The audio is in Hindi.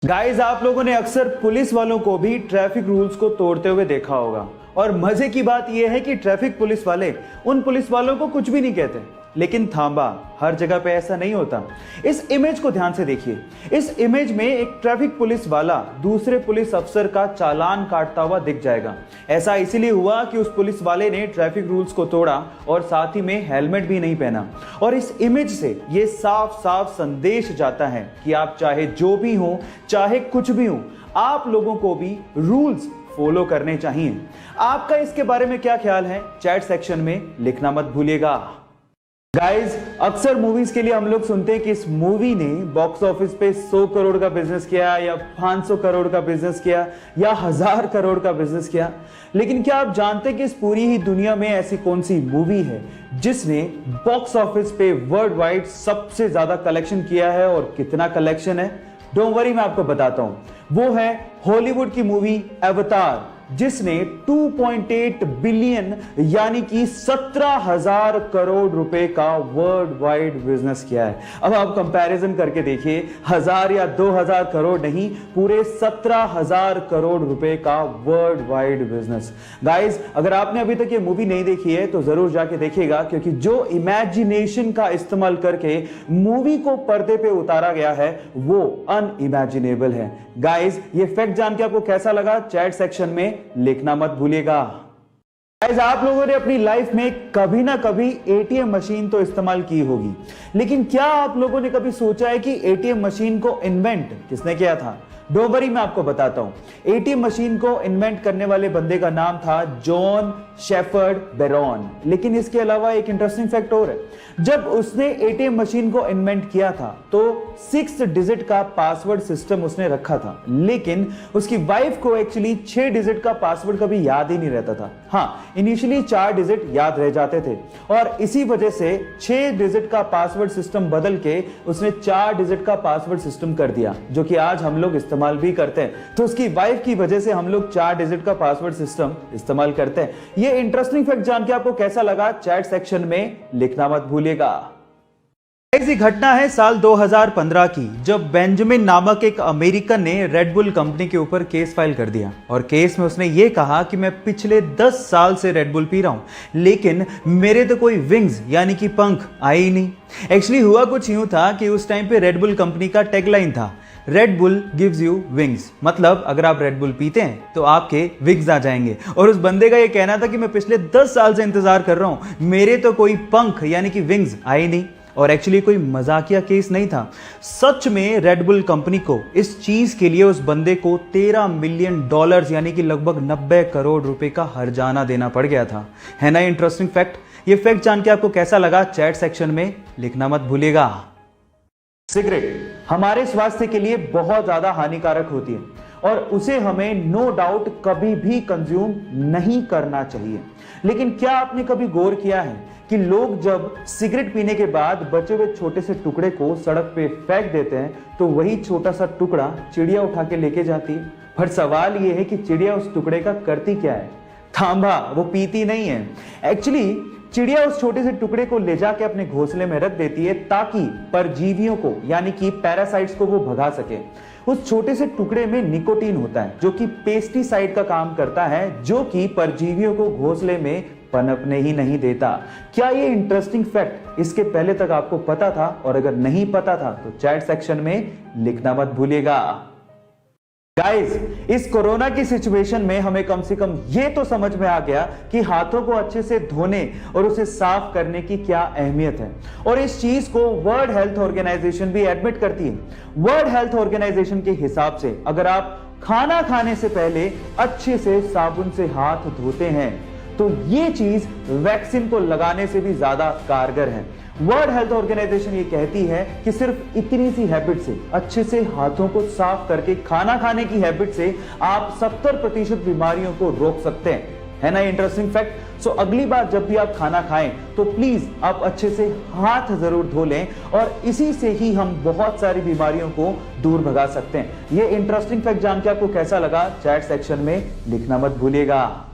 गाइस, आप लोगों ने अक्सर पुलिस वालों को भी ट्रैफिक रूल्स को तोड़ते हुए देखा होगा। और मजे की बात यह है कि ट्रैफिक पुलिस वाले उन पुलिस वालों को कुछ भी नहीं कहते। लेकिन थांबा, हर जगह पे ऐसा नहीं होता। इस इमेज को ध्यान से देखिए। इस इमेज में एक ट्रैफिक पुलिस वाला दूसरे पुलिस अफसर का चालान काटता हुआ दिख जाएगा। ऐसा इसीलिए हुआ कि उस पुलिस वाले ने ट्रैफिक रूल्स को तोड़ा और साथ ही में हेलमेट भी नहीं पहना। और इस इमेज से ये साफ साफ संदेश जाता है कि आप चाहे जो भी हो, चाहे कुछ भी हो, आप लोगों को भी रूल्स फॉलो करने चाहिए। आपका इसके बारे में क्या ख्याल है, चैट सेक्शन में लिखना मत भूलिएगा। गाइस, अक्सर मूवीज के लिए हम लोग सुनते हैं कि इस मूवी ने बॉक्स ऑफिस पे 100 करोड़ का बिजनेस किया या 500 करोड़ का बिजनेस किया या 1000 करोड़ का बिजनेस किया। लेकिन क्या आप जानते हैं कि इस पूरी ही दुनिया में ऐसी कौन सी मूवी है जिसने बॉक्स ऑफिस पे वर्ल्ड वाइड सबसे ज्यादा कलेक्शन किया है और कितना कलेक्शन है? डोंट वरी, मैं आपको बताता हूं। वो है हॉलीवुड की मूवी अवतार, जिसने 2.8 बिलियन यानी कि 17,000 करोड़ रुपए का वर्ल्ड वाइड बिजनेस किया है। अब आप कंपैरिजन करके देखिए, 1000 या 2000 करोड़ नहीं, पूरे 17,000 करोड़ रुपए का वर्ल्ड वाइड बिजनेस। गाइस, अगर आपने अभी तक ये मूवी नहीं देखी है तो जरूर जाके देखिएगा, क्योंकि जो इमेजिनेशन का इस्तेमाल करके मूवी को पर्दे पे उतारा गया है वो अनइमेजिनेबल है। गाइस, ये फैक्ट जान के आपको कैसा लगा, चैट सेक्शन में लिखना मत भूलिएगा। गाइस, आप लोगों ने अपनी लाइफ में कभी ना कभी एटीएम मशीन तो इस्तेमाल की होगी, लेकिन क्या आप लोगों ने कभी सोचा है कि एटीएम मशीन को इन्वेंट किसने किया था? डोंट वरी, मैं आपको बताता हूं। एटीएम मशीन को इन्वेंट करने वाले बंदे का नाम था जॉन शेफर्ड बैरॉन। लेकिन इसके अलावा एक इंटरेस्टिंग फैक्ट और है। जब उसने एटीएम मशीन को इन्वेंट किया था तो 6 डिजिट का पासवर्ड सिस्टम उसने रखा था, लेकिन उसकी वाइफ को एक्चुअली 6 डिजिट का पासवर्ड कभी याद ही नहीं रहता था। हाँ, इनिशियली 4 डिजिट याद रह जाते थे और इसी वजह से 6 डिजिट का पासवर्ड सिस्टम बदल के उसने 4 डिजिट का पासवर्ड सिस्टम कर दिया, जो कि आज हम लोग इस्तेमाल भी करते हैं। तो उसकी वाइफ की वजह से हम लोग 4 डिजिट का पासवर्ड सिस्टम इस्तेमाल करते हैं। ये इंटरेस्टिंग फैक्ट जान के आपको कैसा लगा, चैट सेक्शन में लिखना मत भूलिएगा। ऐसी घटना है साल 2015 की, जब बेंजामिन नामक एक अमेरिकन ने रेड बुल कंपनी के ऊपर केस फाइल कर दिया। और केस में उसने ये कहा कि मैं पिछले 10 साल से रेड बुल पी रहा हूं, लेकिन मेरे तो कोई विंग्स यानी कि पंख आए ही नहीं। एक्चुअली हुआ कुछ यूं था कि उस टाइम पे रेड बुल कंपनी का टैगलाइन था, red bull gives you wings. मतलब अगर आप रेड बुल पीते हैं तो आपके विंग्स आ जाएंगे। और उस बंदे का ये कहना था कि मैं पिछले 10 साल से इंतजार कर रहा हूं, मेरे तो कोई पंख यानी कि विंग्स आए नहीं। और एक्चुअली कोई मजाकिया केस नहीं था। सच में रेड बुल कंपनी को इस चीज के लिए उस बंदे को $13 मिलियन यानी कि लगभग 90 करोड़ रुपए का हर्जाना देना पड़ गया था। है ना इंटरेस्टिंग फैक्ट? ये फैक्ट जान के आपको कैसा लगा, चैट सेक्शन में लिखना मत भूलिएगा। सिगरेट हमारे स्वास्थ्य के लिए बहुत ज्यादा हानिकारक होती है और उसे हमें नो डाउट कभी भी कंज्यूम नहीं करना चाहिए। लेकिन क्या आपने कभी गौर किया है कि लोग जब सिगरेट पीने के बाद बचे हुए छोटे से टुकड़े को सड़क पे फेंक देते हैं तो वही छोटा सा टुकड़ा चिड़िया उठा के लेके जाती है। पर सवाल यह है कि चिड़िया उस टुकड़े का करती क्या है? थांबा, वो पीती नहीं है। एक्चुअली चिड़िया उस छोटे से टुकड़े को ले जाके अपने घोंसले में रख देती है ताकि परजीवियों को यानी कि पैरासाइट्स को वो भगा सके। उस छोटे से टुकड़े में निकोटीन होता है जो कि पेस्टिसाइड का काम करता है, जो कि परजीवियों को घोंसले में पनपने ही नहीं देता। क्या ये इंटरेस्टिंग फैक्ट इसके पहले तक आपको पता था? और अगर नहीं पता था तो चैट सेक्शन में लिखना मत भूलिएगा। गाइस, इस कोरोना की सिचुएशन में हमें कम से कम ये तो समझ में आ गया कि हाथों को अच्छे से धोने और उसे साफ करने की क्या अहमियत है। और इस चीज को वर्ल्ड हेल्थ ऑर्गेनाइजेशन भी एडमिट करती है। वर्ल्ड हेल्थ ऑर्गेनाइजेशन के हिसाब से अगर आप खाना खाने से पहले अच्छे से साबुन से हाथ धोते हैं तो ये चीज वैक्सीन को लगाने से भी ज्यादा कारगर है। वर्ल्ड हेल्थ ऑर्गेनाइजेशन ये कहती है कि सिर्फ इतनी सी हैबिट से, अच्छे से हाथों को साफ करके खाना खाने की हैबिट से आप 70% बीमारियों को रोक सकते हैं। है ना इंटरेस्टिंग फैक्ट? सो अगली बार जब भी आप खाना खाएं तो प्लीज आप अच्छे से हाथ जरूर धो लें और इसी से ही हम बहुत सारी बीमारियों को दूर भगा सकते हैं। ये इंटरेस्टिंग फैक्ट जान के आपको कैसा लगा, चैट सेक्शन में लिखना मत भूलिएगा।